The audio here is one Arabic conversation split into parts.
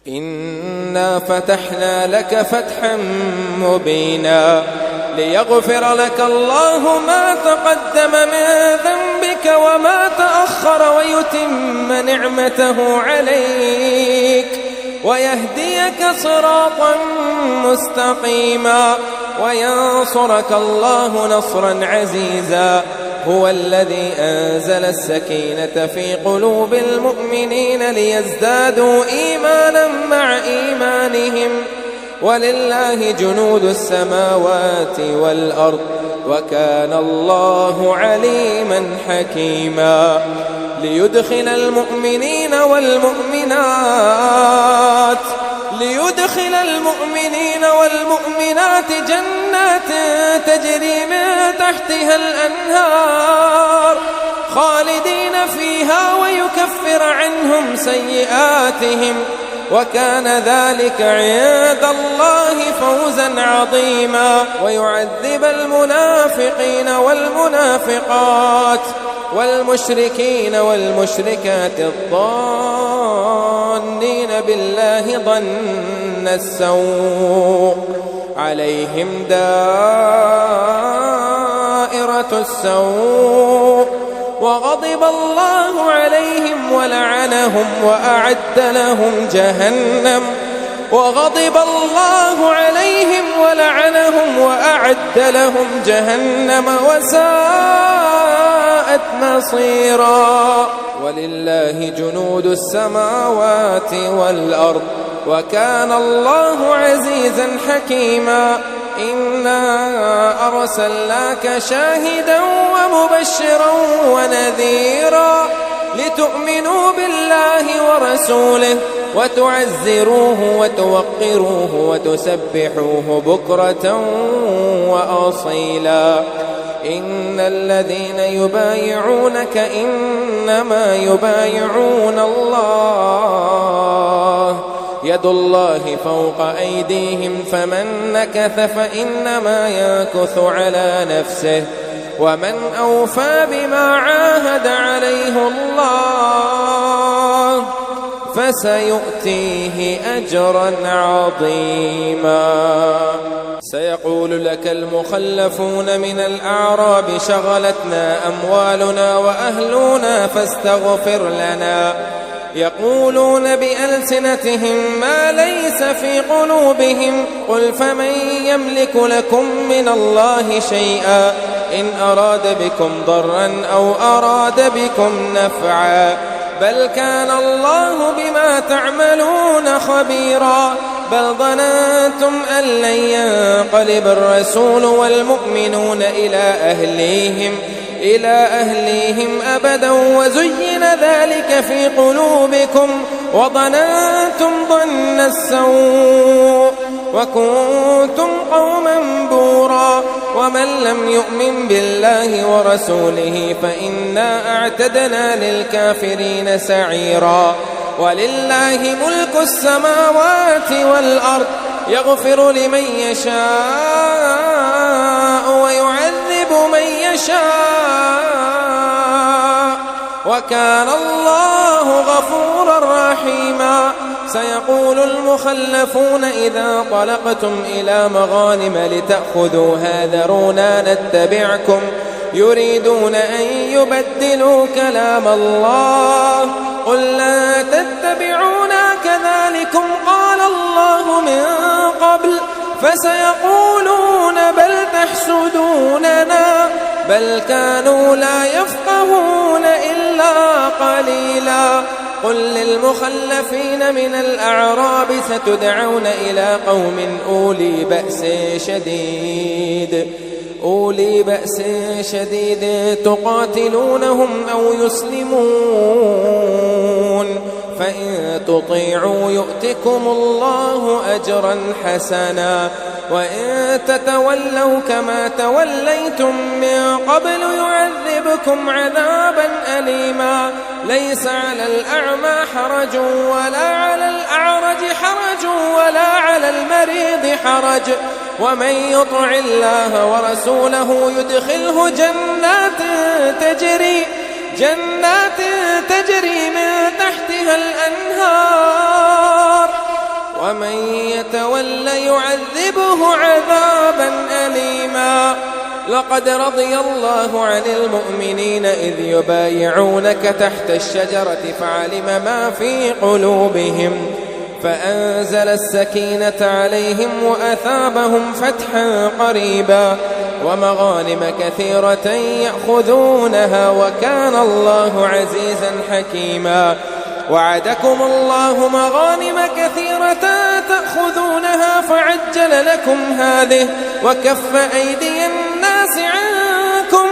إنا فتحنا لك فتحا مبينا ليغفر لك الله ما تقدم من ذنبك وما تأخر ويتم نعمته عليك ويهديك صراطا مستقيما وينصرك الله نصرا عزيزا. هو الذي أنزل السكينة في قلوب المؤمنين ليزدادوا إيمانا مع إيمانهم ولله جنود السماوات والأرض وكان الله عليما حكيما. ليدخل المؤمنين والمؤمنات جنات تجري من تحتها الأنهار خالدين فيها ويكفر عنهم سيئاتهم وكان ذلك عند الله فوزا عظيما. ويعذب المنافقين والمنافقات والمشركين والمشركات الظانين بالله ظن السوء عليهم دائرة السوء وغضب الله عليهم ولعنهم وأعد لهم جهنم وساءت مصيرا. ولله جنود السماوات والأرض وكان الله عزيزا حكيما. إنا أرسلناك شاهدا ومبشرا ونذيرا لتؤمنوا بالله ورسوله وتعزروه وتوقروه وتسبحوه بكرة وأصيلا. إن الذين يبايعونك إنما يبايعون الله يد الله فوق أيديهم فمن نكث فإنما ينكث على نفسه ومن أوفى بما عاهد عليه الله فسيؤتيه أجرا عظيما. سيقول لك المخلفون من الأعراب شغلتنا أموالنا وأهلنا فاستغفر لنا يقولون بألسنتهم ما ليس في قلوبهم قل فمن يملك لكم من الله شيئا إن أراد بكم ضرا أو أراد بكم نفعا بل كان الله بما تعملون خبيرا. بل ظننتم أن لن ينقلب الرسول والمؤمنون إلى أهليهم أبدا وزين ذلك في قلوبكم وظننتم ظن السوء وكنتم قوما بورا. ومن لم يؤمن بالله ورسوله فإنا أعتدنا للكافرين سعيرا. ولله ملك السماوات والأرض يغفر لمن يشاء ويعذب من يشاء وكان الله غفورا رحيما. سيقول المخلفون إذا طلقتم إلى مغانم لتأخذوها ذرونا نتبعكم يريدون أن يبدلوا كلام الله قل لا تتبعونا كذلكم قال الله من قبل فسيقولون بل تحسدوننا بل كانوا لا يفقهون إلا قليلا. قل للمخلفين من الأعراب ستدعون إلى قوم أولي بأس شديد تقاتلونهم أو يسلمون فإن تطيعوا يؤتكم الله أجرا حسنا وإن تتولوا كما توليتم من قبل يعذبكم عذابا أليما. ليس على الأعمى حرج ولا على الأعرج حرج ولا على المريض حرج ومن يطع الله ورسوله يدخله جنات تجري من تحتها الأنهار ومن يتول يعذبه عذابا أليما. لقد رضي الله عن المؤمنين إذ يبايعونك تحت الشجرة فعلم ما في قلوبهم فأنزل السكينة عليهم وأثابهم فتحا قريبا ومغانم كثيرة يأخذونها وكان الله عزيزا حكيما. وعدكم الله مغانم كثيرة تأخذونها فعجل لكم هذه وكف أيدي الناس عنكم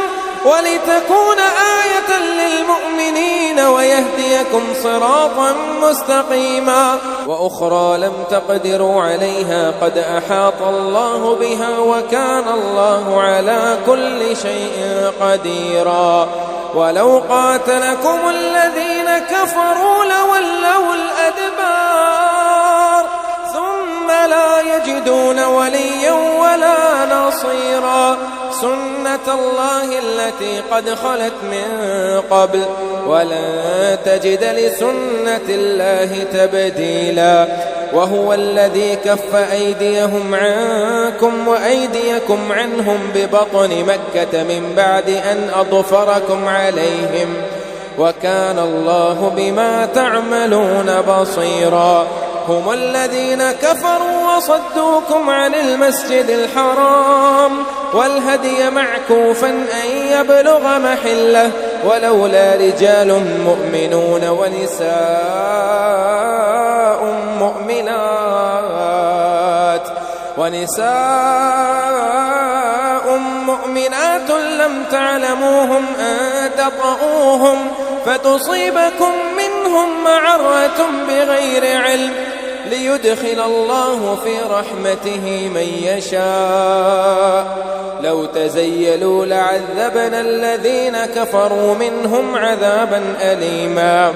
ولتكون آية للمؤمنين ويهديكم صراطا مستقيما. وأخرى لم تقدروا عليها قد أحاط الله بها وكان الله على كل شيء قديرا. ولو قاتلكم الذين كفروا لولوا الأدبار ثم لا يجدون وليا ولا نصيرا. سنة الله التي قد خلت من قبل ولن تجد لسنة الله تبديلا. وهو الذي كف أيديهم عنكم وأيديكم عنهم ببطن مكة من بعد أن أظفركم عليهم وكان الله بما تعملون بصيرا. هم الذين كفروا وصدوكم عن المسجد الحرام والهدي معكوفا أن يبلغ محله ولولا رجال مؤمنون ونساء مؤمنات لم تعلموهم أن تطؤوهم فتصيبكم منهم معرة بغير علم ليدخل الله في رحمته من يشاء. لو تزيلوا لعذبنا الذين كفروا منهم عذابا أليما.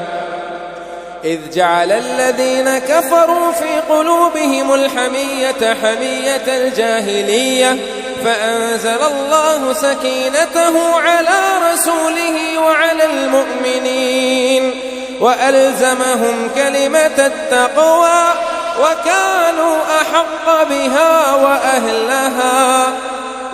إذ جعل الذين كفروا في قلوبهم الحمية حمية الجاهلية فأنزل الله سكينته على رسوله وعلى المؤمنين وألزمهم كلمة التقوى وكانوا أحق بها وأهلها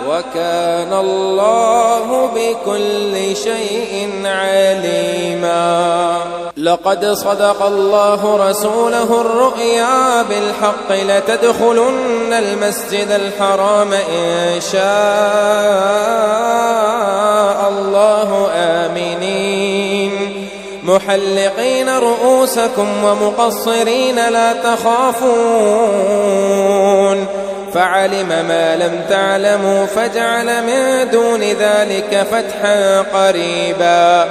وكان الله بكل شيء عليما. لقد صدق الله رسوله الرؤيا بالحق لتدخلن المسجد الحرام إن شاء الله آمنين محلقين رؤوسكم ومقصرين لا تخافون فعلم ما لم تعلموا فجعل من دون ذلك فتحا قريبا.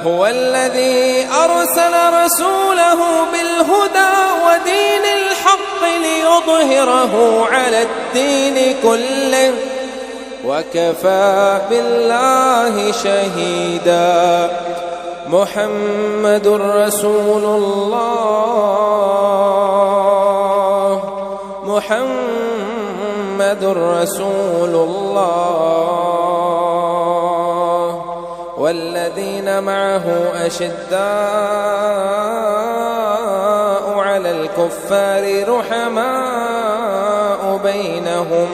هو الذي أرسل رسوله بالهدى ودين الحق ليظهره على الدين كله وكفى بالله شهيدا. محمد رسول الله محمد رسول الله والذين معه أشداء على الكفار رحماء بينهم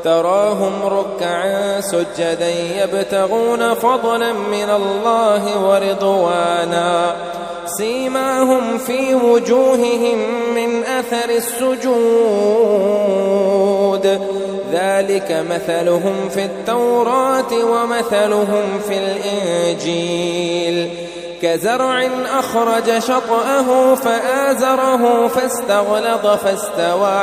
تراهم ركعا سجدا يبتغون فضلا من الله ورضوانا سيماهم في وجوههم من أثر السجود ذلك مثلهم في التوراة ومثلهم في الإنجيل كزرع أخرج شطأه فآزره فاستغلظ فاستوى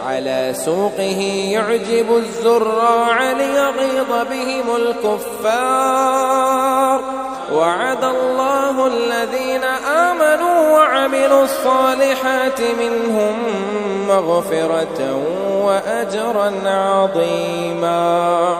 على سوقه يعجب الزراع ليغيظ بهم الكفار وعد الله الذين آمنوا وعملوا الصالحات منهم مغفرة وأجرا عظيما.